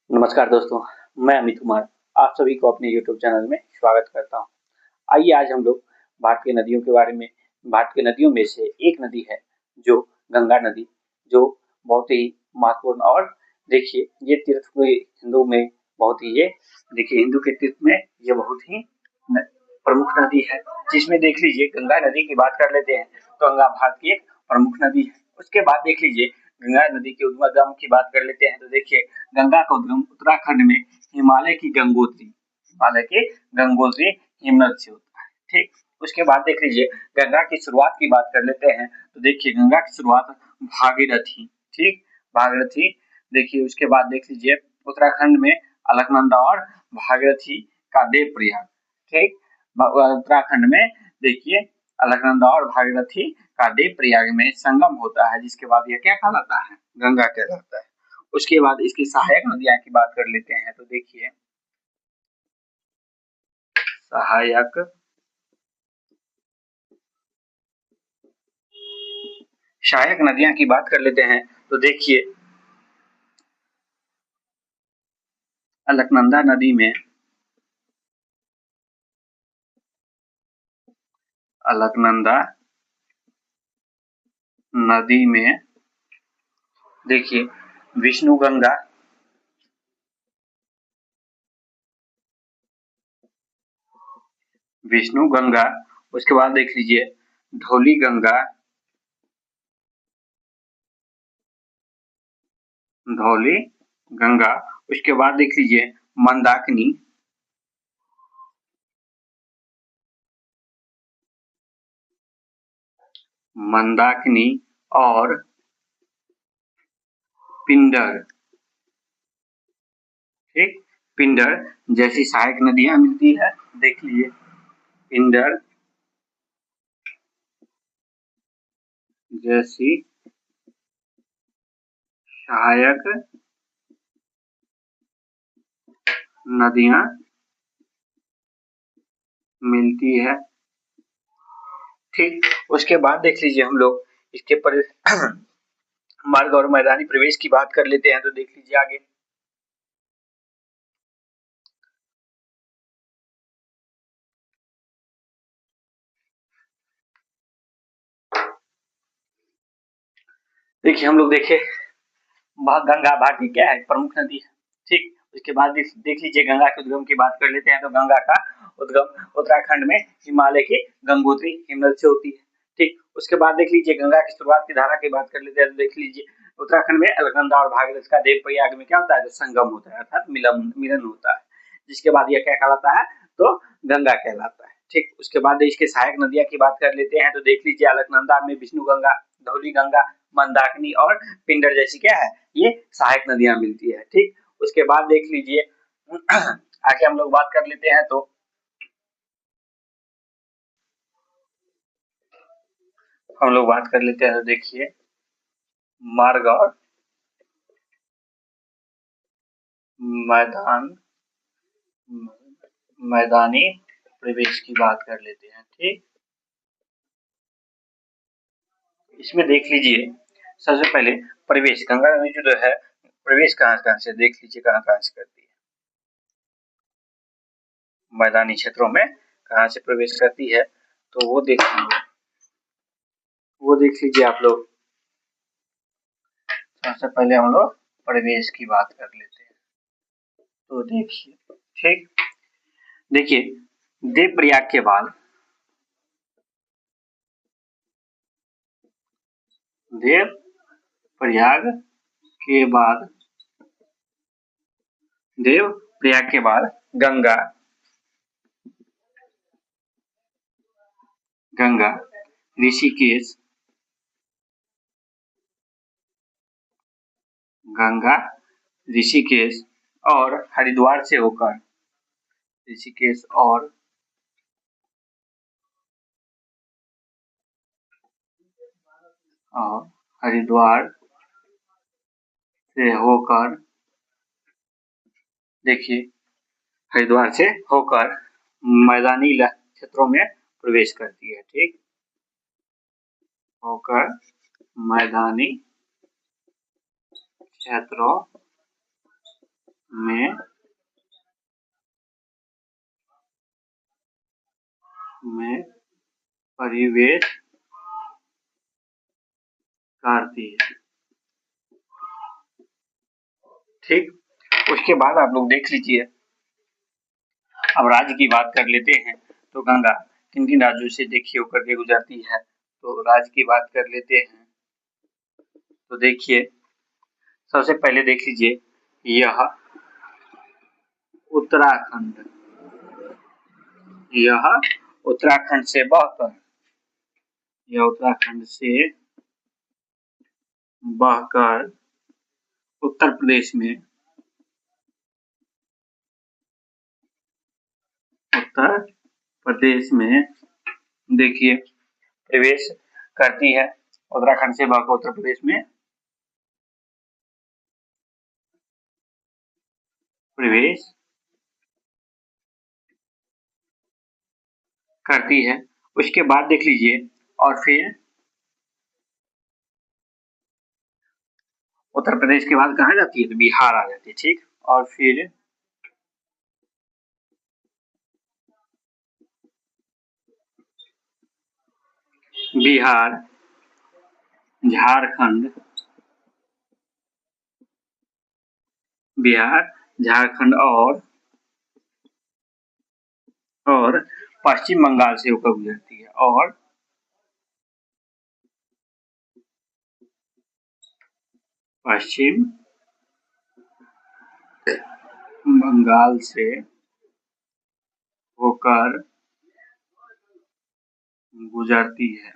नमस्कार दोस्तों, मैं अमित कुमार आप सभी को अपने यूट्यूब चैनल में स्वागत करता हूं। आइए आज हम लोग भारत की नदियों के बारे में भारत की नदियों में से एक नदी है जो गंगा नदी, जो बहुत ही महत्वपूर्ण और देखिए ये तीर्थ में हिंदू में बहुत ही ये देखिए हिंदू के तीर्थ में ये बहुत ही प्रमुख नदी है, जिसमें देख लीजिए गंगा नदी की बात कर लेते हैं तो गंगा भारत की एक प्रमुख नदी है। उसके बाद देख लीजिए गंगा नदी के उद्गम की बात कर लेते हैं तो देखिए गंगा का उद्गम उत्तराखंड में हिमालय की गंगोत्री हिमनद से होता है। ठीक, उसके बाद देख लीजिए गंगा की शुरुआत की बात कर लेते हैं तो देखिए गंगा की शुरुआत भागीरथी, ठीक, भागीरथी। देखिए उसके बाद देख लीजिए उत्तराखंड में अलकनंदा और भागीरथी का देवप्रयाग, ठीक, उत्तराखंड में देखिए अलकनंदा और भागीरथी का देवप्रयाग में संगम होता है, जिसके बाद यह क्या कहलाता है, गंगा कहलाता है। उसके बाद इसकी सहायक नदियां की बात कर लेते हैं तो देखिए सहायक सहायक नदियां की बात कर लेते हैं तो देखिए अलकनंदा नदी में अलकनंदा नदी में देखिए विष्णु गंगा, विष्णु गंगा, उसके बाद देख लीजिए धौली गंगा, धौली गंगा, उसके बाद देख लीजिए मंदाकिनी, मंदाकिनी और पिंडर, ठीक, पिंडर जैसी सहायक नदियां मिलती है। देख लीजिए पिंडर जैसी सहायक नदियां मिलती है। ठीक, उसके बाद देख लीजिए हम लोग इसके पर मार्ग और मैदानी प्रवेश की बात कर लेते हैं तो देख लीजिए आगे देखिए हम लोग देखे गंगा भारत की क्या है, प्रमुख नदी है। ठीक, उसके बाद देख लीजिए गंगा के उद्गम की बात कर लेते हैं तो गंगा का उद्गम उत्तराखंड में हिमालय की गंगोत्री हिमनद से होती है। ठीक, उसके बाद देख लीजिए गंगा की शुरुआत की धारा की बात कर लेते हैं तो देख लीजिए उत्तराखंड में अलकनंदा और भागीरथ का देवप्रयाग में क्या होता है, तो संगम होता है अर्थात मिलन होता है, जिसके बाद यह क्या कहलाता है, तो गंगा कहलाता है। ठीक, उसके बाद इसके सहायक नदियां की बात कर लेते हैं तो देख लीजिए अलकनंदा में विष्णु गंगा, धौली गंगा, मंदाकिनी और पिंडर जैसी क्या है, ये सहायक नदियां मिलती है। ठीक, उसके बाद देख लीजिए आगे हम लोग बात कर लेते हैं तो हम लोग बात कर लेते हैं तो देखिए मार्ग और मैदान मैदानी प्रवेश की बात कर लेते हैं। ठीक, इसमें देख लीजिए सबसे पहले प्रवेश, गंगा नदी जो है प्रवेश कहाँ से देख लीजिए कहाँ से करती है, मैदानी क्षेत्रों में कहाँ से प्रवेश करती है तो वो देख लीजिए आप लोग। सबसे पहले हम लोग प्रवेश की बात कर लेते हैं तो देखिए, ठीक, देखिए देवप्रयाग के बाद देवप्रयाग के बाद देवप्रयाग के बाद गंगा गंगा ऋषिकेश, गंगा ऋषिकेश और हरिद्वार से होकर ऋषिकेश और हरिद्वार से होकर देखिए हरिद्वार से होकर मैदानी क्षेत्रों में प्रवेश करती है। ठीक, होकर मैदानी क्षेत्रों में प्रवेश करती है। ठीक, उसके बाद आप लोग देख लीजिए, अब राज्य की बात कर लेते हैं। तो गंगा किन किन राज्यों से देखिए होकर के गुजरती है, तो राज्य की बात कर लेते हैं। तो देखिए, सबसे पहले देख लीजिए, यह उत्तराखंड, यह उत्तराखंड से बहकर, यह उत्तराखंड से बहकर उत्तर प्रदेश में, उत्तर प्रदेश में देखिए प्रवेश करती है। उत्तराखंड से बहकर उत्तर प्रदेश में प्रवेश करती है। उसके बाद देख लीजिए, और फिर उत्तर प्रदेश के बाद कहाँ जाती है, तो बिहार आ जाती है। ठीक, और फिर बिहार, झारखंड, बिहार, झारखंड और पश्चिम बंगाल से होकर गुजरती है, और पश्चिम बंगाल से होकर गुजरती है।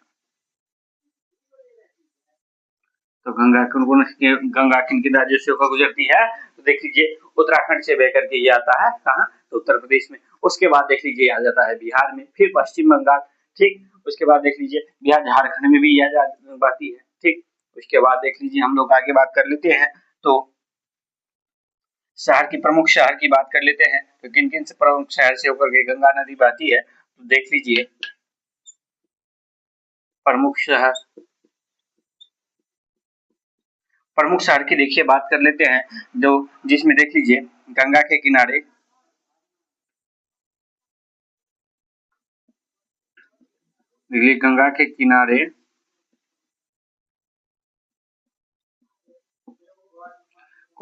तो गंगा किन किन राज्यों से होकर गुजरती है, तो देख लीजिए उत्तराखंड से बह करके ये आता है कहाँ, तो उत्तर प्रदेश में। उसके बाद देख लीजिए आ जाता है बिहार में, फिर पश्चिम बंगाल। ठीक, उसके बाद देख लीजिए बिहार झारखंड में भी आ जाती है। ठीक, उसके बाद देख लीजिए हम लोग आगे बात कर लेते हैं। तो शहर की, प्रमुख शहर की बात कर लेते हैं। तो किन किन से प्रमुख शहर से होकर के गंगा नदी बहती है, तो देख लीजिए प्रमुख शहर, प्रमुख शहर की देखिए बात कर लेते हैं, जो जिसमें देख लीजिए गंगा के किनारे, गंगा के किनारे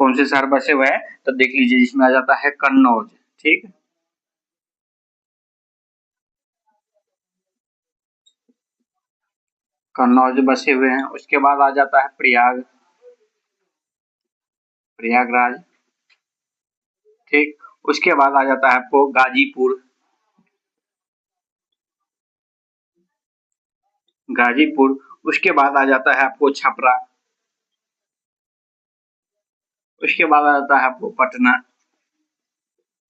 कौन से शहर बसे हुए हैं, तो देख लीजिए जिसमें आ जाता है कन्नौज। ठीक, कन्नौज बसे हुए हैं। उसके बाद आ जाता है प्रयागराज। ठीक, उसके बाद आ जाता है आपको गाजीपुर, गाजीपुर। उसके बाद आ जाता है आपको छपरा। उसके बाद आ जाता है आपको पटना।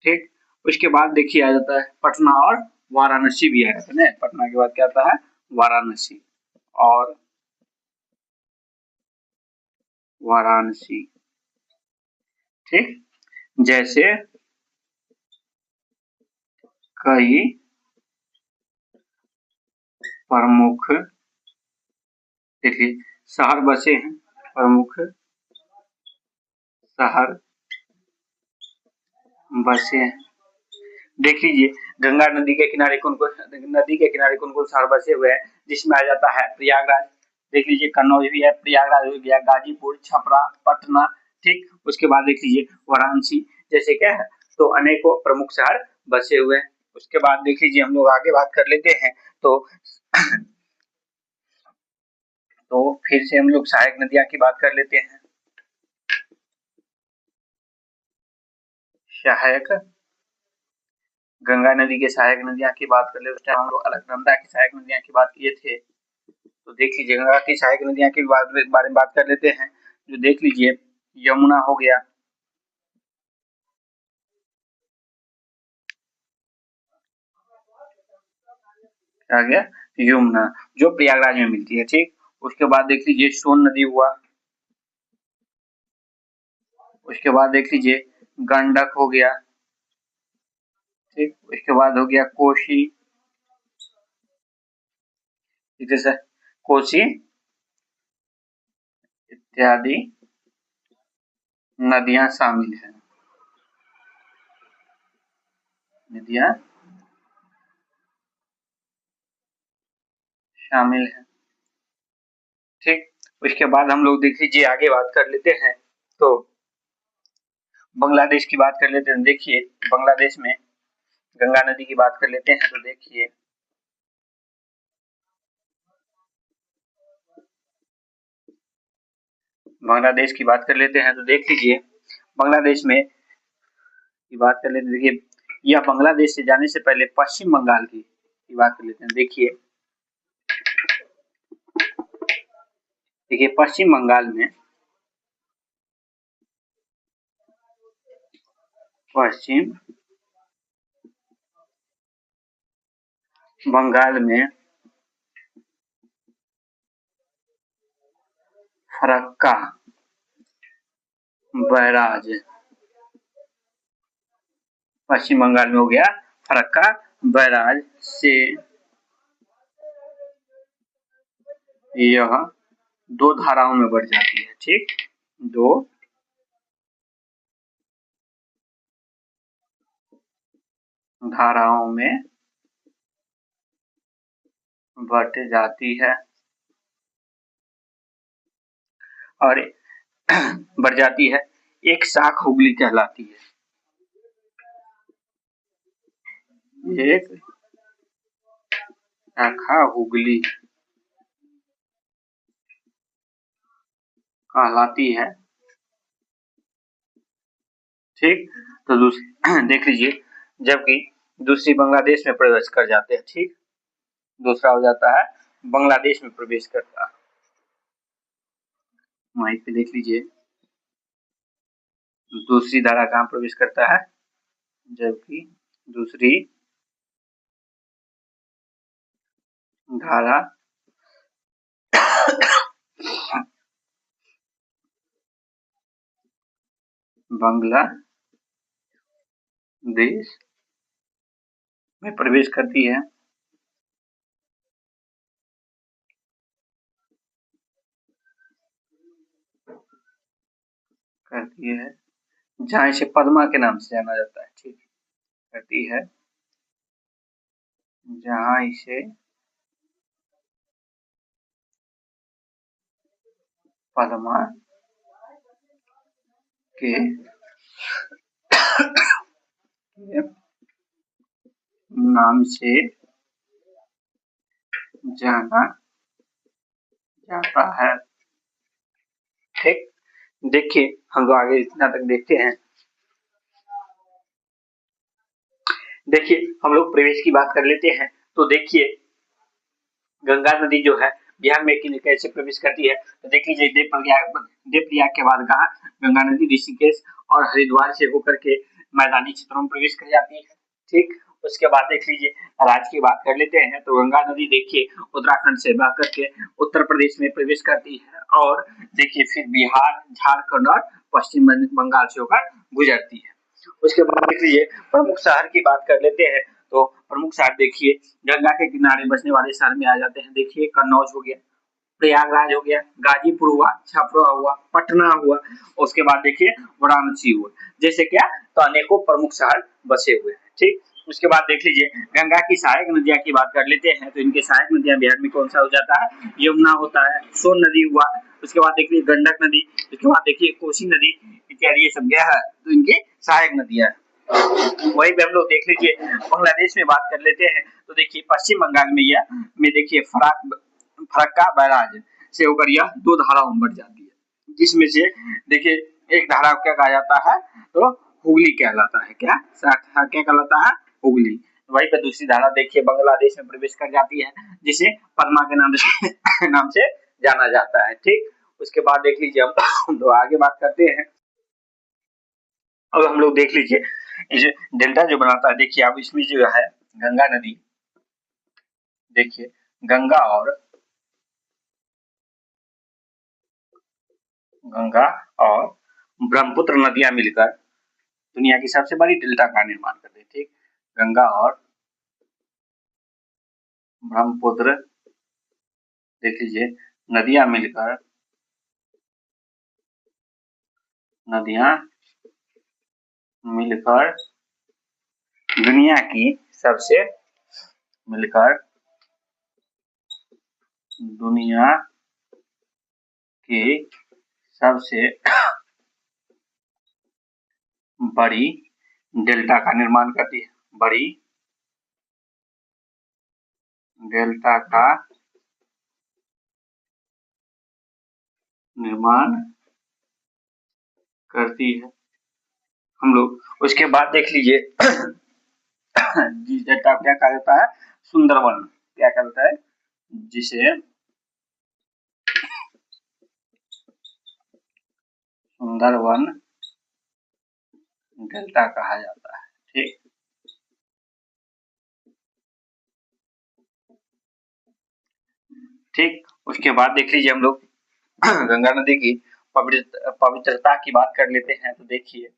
ठीक, उसके बाद देखिए आ जाता है पटना, और वाराणसी भी आ जाता है। पटना के बाद क्या आता है, वाराणसी, और वाराणसी। ठीक, जैसे कई प्रमुख, देखिए शहर बसे हैं, प्रमुख शहर बसे हैं। देख लीजिए गंगा नदी के किनारे कौन कौन शहर बसे हुए हैं, जिसमें आ जाता है प्रयागराज। देख लीजिए कन्नौज भी है, प्रयागराज हो गया, गाजीपुर, छपरा, पटना। ठीक, उसके बाद देख लीजिए वाराणसी, जैसे क्या है, तो अनेकों प्रमुख शहर बसे हुए हैं। उसके बाद देख लीजिए हम लोग आगे बात कर लेते हैं। तो तो फिर से हम लोग सहायक नदियां की बात कर लेते हैं। सहायक, गंगा नदी के सहायक नदियां की बात कर ले, उस टाइम हम लोग अलकनंदा की सहायक नदियां की बात किए थे। तो देख लीजिए गंगा की सहायक नदियां के बारे में बात कर लेते हैं। जो देख लीजिए यमुना हो गया, आ गया यमुना, जो प्रयागराज में मिलती है। ठीक, उसके बाद देख लीजिए सोन नदी हुआ। उसके बाद देख लीजिए गंडक हो गया। ठीक, उसके बाद हो गया कोसी, जैसे कोसी इत्यादि नदियां शामिल हैं। नदियां शामिल है। ठीक, उसके बाद हम लोग देख लीजिए आगे बात कर लेते हैं। तो बांग्लादेश की बात कर लेते हैं। देखिए बांग्लादेश में गंगा नदी की बात कर लेते हैं। तो देखिए बांग्लादेश की बात कर लेते हैं। तो देख लीजिए बांग्लादेश में की बात कर लेते हैं। देखिए यह बांग्लादेश से जाने से पहले पश्चिम बंगाल की बात कर लेते हैं। देखिए पश्चिम बंगाल में फरक्का बैराज, पश्चिम बंगाल में हो गया फरक्का बैराज से यह 2 धाराओं में बढ़ जाती है। ठीक, 2 धाराओं में बढ़ जाती है और बढ़ जाती है। एक शाख हुगली कहलाती है। एक शाखा हुगली कहलाती है। ठीक, तो देख लीजिए जबकि दूसरी बांग्लादेश में प्रवेश कर जाते हैं। ठीक, दूसरा हो जाता है बांग्लादेश में प्रवेश करता है। वहीं पे देख लीजिए दूसरी धारा कहाँ प्रवेश करता है, जबकि दूसरी धारा बांग्लादेश में प्रवेश करती है। जहाँ इसे पद्मा के नाम से जाना जाता है। ठीक, करती है जहाँ इसे पद्मा के नाम से जाना जाता है। ठीक, देखिए हम लोग आगे इतना तक देखते हैं। देखिए हम लोग प्रवेश की बात कर लेते हैं। तो देखिए गंगा नदी जो है बिहार में कैसे प्रवेश करती है। तो देख लीजिए देवप्रयाग के बाद कहा गंगा नदी ऋषिकेश और हरिद्वार से होकर के मैदानी क्षेत्रों में प्रवेश कर जाती है। ठीक, उसके बाद देख लीजिए राज्य की बात कर लेते हैं। तो गंगा नदी देखिए उत्तराखंड से बह करके उत्तर प्रदेश में प्रवेश करती है और देखिए फिर बिहार, झारखंड और पश्चिम बंगाल से होकर गुजरती है। उसके बाद देख लीजिए प्रमुख शहर की बात कर लेते हैं। तो प्रमुख शहर देखिए गंगा के किनारे बसने वाले शहर में आ जाते हैं। देखिए कन्नौज हो गया, प्रयागराज हो गया, गाजीपुर हुआ, छपरा हुआ, पटना हुआ, उसके बाद देखिए वाराणसी हुआ। जैसे क्या तो अनेकों प्रमुख शहर बसे हुए हैं। ठीक, उसके बाद देख लीजिए गंगा की सहायक नदियां की बात कर लेते हैं। तो इनके सहायक नदियां बिहार में कौन सा हो जाता है, यमुना होता है, सोन नदी हुआ, उसके बाद देखिए गंडक नदी, उसके बाद देखिए कोसी नदी इत्यादि, ये सब क्या है तो इनकी सहायक नदियां है। वहीं पे हम लोग देख लीजिए बांग्लादेश में बात कर लेते हैं। तो देखिए पश्चिम बंगाल में देखिए फरक्का बैराज से होकर यह 2 धाराओं में बढ़ जाती है। जिसमें से देखिए एक धारा क्या कहा जाता है, तो हुगली कहलाता है। क्या कहलाता है, हुगली। वहीं पर दूसरी धारा देखिए बांग्लादेश में प्रवेश कर जाती है, जिसे पद्मा के नाम से नाम से जाना जाता है। ठीक, उसके बाद देख लीजिए हम तो आगे बात करते हैं। अब हम लोग देख लीजिए ये डेल्टा जो बनाता है। देखिए अब इसमें जो है गंगा नदी, देखिए गंगा और ब्रह्मपुत्र नदियां मिलकर दुनिया की सबसे बड़ी डेल्टा का निर्माण करते हैं। ठीक, गंगा और ब्रह्मपुत्र देख लीजिए नदियां मिलकर दुनिया की सबसे मिलकर दुनिया की सबसे बड़ी डेल्टा का निर्माण करती है। बड़ी डेल्टा का निर्माण करती है हम लोग। उसके बाद देख लीजिए जिस डेल्टा क्या कहा जाता है, सुंदरवन। क्या कहता है, जिसे सुंदरवन डेल्टा कहा जाता है। ठीक, ठीक। उसके बाद देख लीजिए हम लोग गंगा नदी की पवित्रता की बात कर लेते हैं। तो देखिए,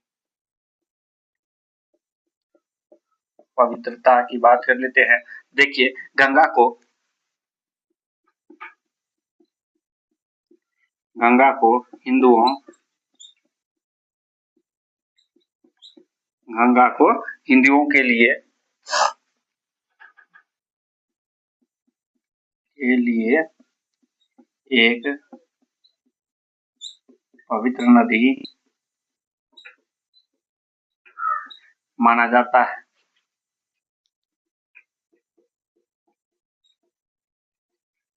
पवित्रता की बात कर लेते हैं। देखिए, गंगा को हिंदुओं गंगा को हिंदुओं के लिए एक पवित्र नदी माना जाता है।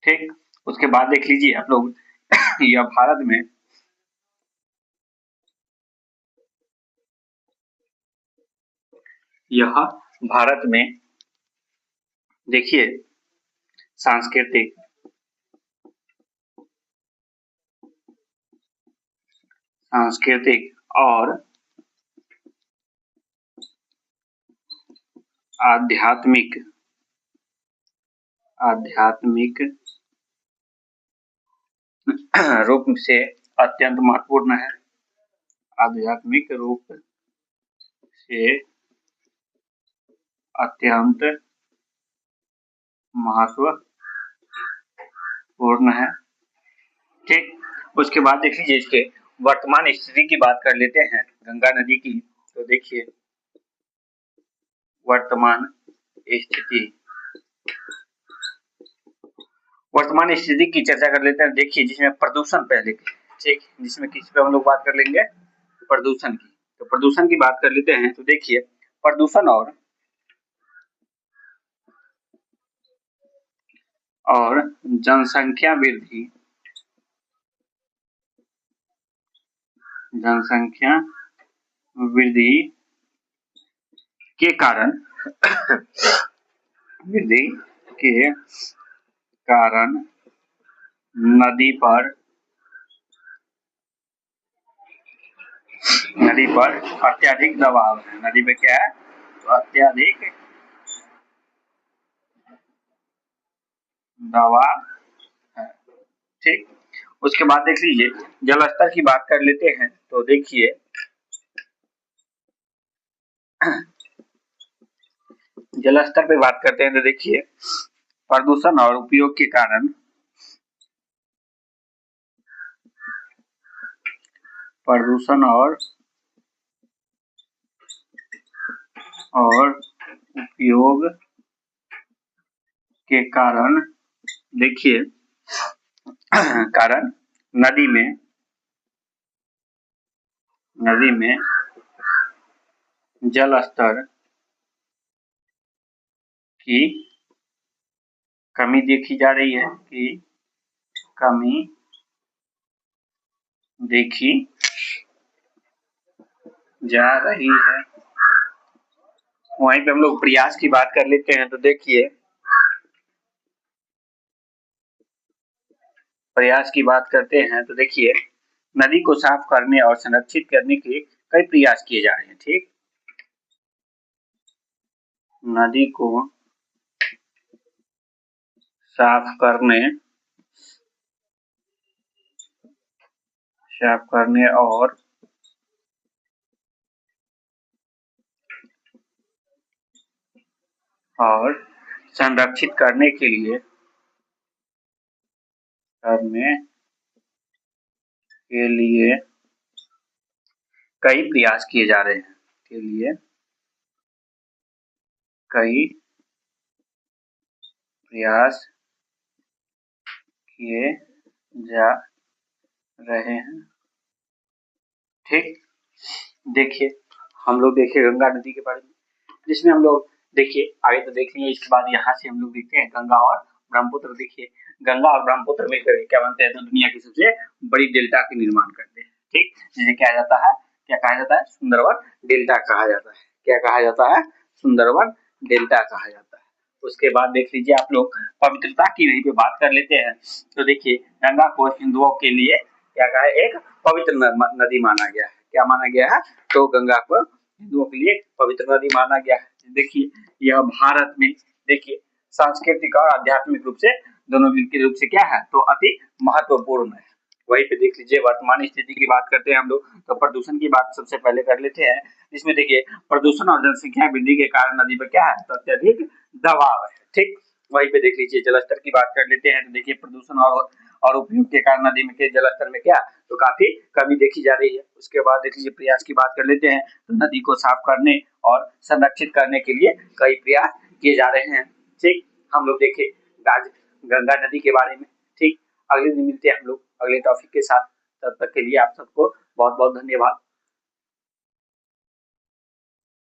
ठीक, उसके बाद देख लीजिए आप लोग यह भारत में देखिए सांस्कृतिक और आध्यात्मिक रूप से अत्यंत महत्वपूर्ण है। आध्यात्मिक रूप से अत्यंत महत्वपूर्ण है। ठीक, उसके बाद देख लीजिए इसके वर्तमान स्थिति की बात कर लेते हैं गंगा नदी की। तो देखिए, वर्तमान स्थिति की चर्चा कर लेते हैं। देखिए, जिसमें प्रदूषण पहले की, ठीक, जिसमें किस पे हम लोग बात कर लेंगे, प्रदूषण की। तो प्रदूषण की बात कर लेते हैं। तो देखिए, प्रदूषण और जनसंख्या वृद्धि के कारण नदी पर अत्यधिक दबाव है। नदी पे क्या है, तो अत्यधिक दबाव है। ठीक, उसके बाद देख लीजिए जल स्तर की बात कर लेते हैं। तो देखिए, जल स्तर पे बात करते हैं। तो देखिए, प्रदूषण और उपयोग के कारण उपयोग के कारण देखिए नदी में जल स्तर की कमी देखी जा रही है वहीं पे हम लोग प्रयास की बात कर लेते हैं। तो देखिए, प्रयास की बात करते हैं। तो देखिए, नदी को साफ करने और संरक्षित करने के कई प्रयास किए जा रहे हैं। ठीक, नदी को साफ करने और संरक्षित करने के लिए कई प्रयास किए जा रहे हैं। कई प्रयास किए जा रहे हैं। ठीक, देखिए हम लोग देखिए गंगा नदी के बारे में, जिसमें हम लोग देखिए आगे तो देखेंगे, इसके बाद यहाँ से हम लोग देखते हैं गंगा और ब्रह्मपुत्र। देखिए गंगा और ब्रह्मपुत्र मिलकर क्या बनते हैं, तो दुनिया की सबसे बड़ी डेल्टा के निर्माण करते हैं। ठीक, जिसे क्या जाता है, क्या कहा जाता है, सुंदरवन डेल्टा कहा जाता है। क्या कहा जाता है, सुंदरवन डेल्टा कहा जाता है। उसके बाद देख लीजिए आप लोग पवित्रता की वहीं पे बात कर लेते हैं। तो देखिए गंगा को हिंदुओं के लिए क्या कहा है, एक पवित्र नदी माना गया है। क्या माना गया है, तो गंगा को हिंदुओं के लिए पवित्र नदी माना गया है। देखिए यह भारत में देखिए सांस्कृतिक और आध्यात्मिक रूप से दोनों के रूप से क्या है, तो अति महत्वपूर्ण है। वहीं पे देख लीजिए वर्तमान स्थिति की बात करते हैं हम लोग, तो प्रदूषण की बात सबसे पहले कर लेते हैं। इसमें देखिए प्रदूषण और जनसंख्या वृद्धि के कारण नदी पर क्या है, तो अत्यधिक दबाव है। ठीक, वहीं पे देख लीजिए जलस्तर की बात कर लेते हैं। तो देखिए प्रदूषण और उपयोग के कारण नदी में के जलस्तर में क्या, तो काफी कमी देखी जा रही है। उसके बाद देख लीजिए प्रयास की बात कर लेते हैं। तो नदी को साफ करने और संरक्षित करने के लिए कई प्रयास किए जा रहे हैं। ठीक, हम लोग देखे आज गंगा नदी के बारे में। ठीक, अगले दिन मिलते हैं हम लोग अगले टॉपिक के साथ। तब तक के लिए आप सबको बहुत बहुत धन्यवाद।